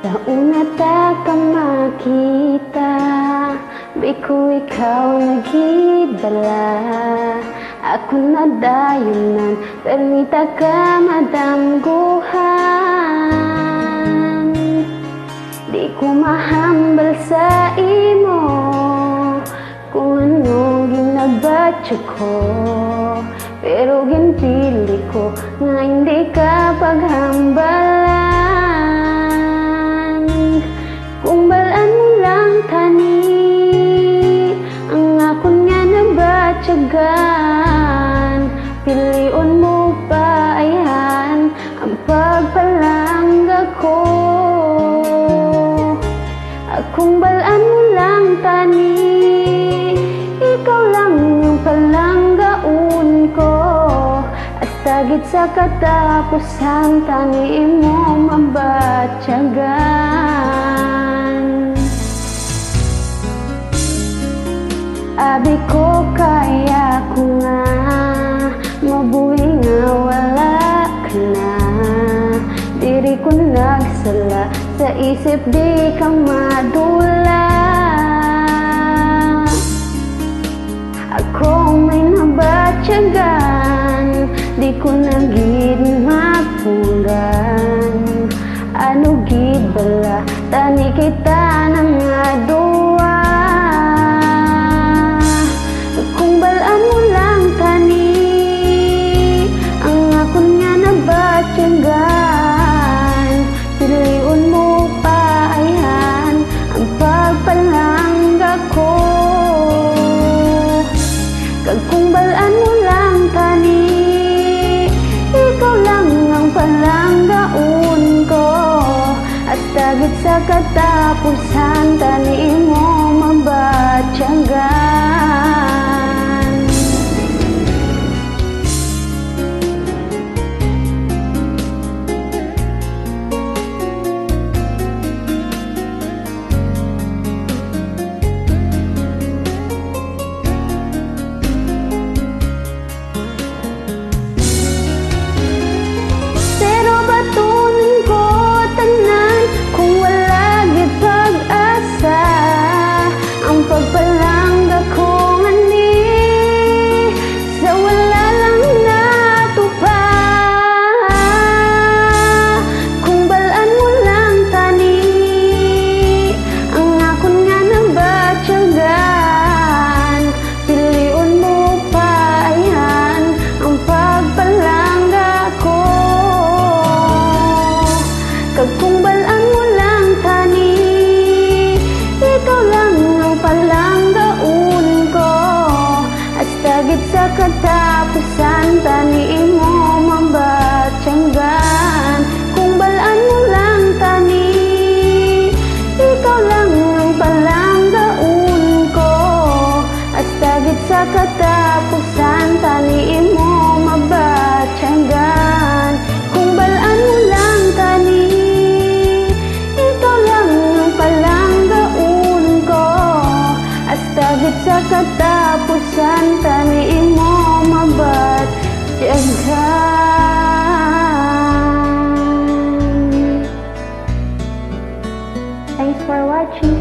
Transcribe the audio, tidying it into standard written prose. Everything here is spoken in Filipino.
Sa una ta ka makita, di ko ikaw nagibala. Ako na dayonan, permita ka madamguhan. Di ko mahambal sa imo kung anong ginabatya ko, pero ginpili ko nga hindi ka paghambalan. Kung balaan mo lang tani ang akon nga nabatyagan, pilion mo pa ayan ang pagpalangga ko. Kung balaan mo lang tani, ikaw lang ang palanggaon ko. Hasta gid sa katapusan tani mo mabatyagan. Abi ko kaya ko nga mabuhi nga wala ka na. Diri ko nagsala sa isip di ka madula. Ako may nabatyagan, di ko na gid mapuran. Ano gid bala tani kita na nga duwa. Kung balaan mo lang tani ang akon nga nabatyagan, piliun mo pa ayan ang pagpalangga ko. Kag kung balaan mo lang tani, ikaw lang ang palanggaon ko. Hasta gid sa katapusan tani mo mabatyagan. Pagpalangga ko ngani sa wala lang natupa. Kung balaan mo lang tani ang akon nga nabatyagan, piliun mo pa ayan ang pagpalangga ko. Kag kung balaan mo lang tani, ikaw lang ang palanggaon ko. Hasta gid sa katapusan tani mo mabatyagan. Kung balaan mo lang tani, ikaw lang ang palanggaon ko. Hasta gid sa katapusan tani mo mabatyagan. Kung balaan mo lang tani, ikaw lang ang palanggaon ko. Hasta gid sa katapusan tani mo mabatyagan. Thanks for watching.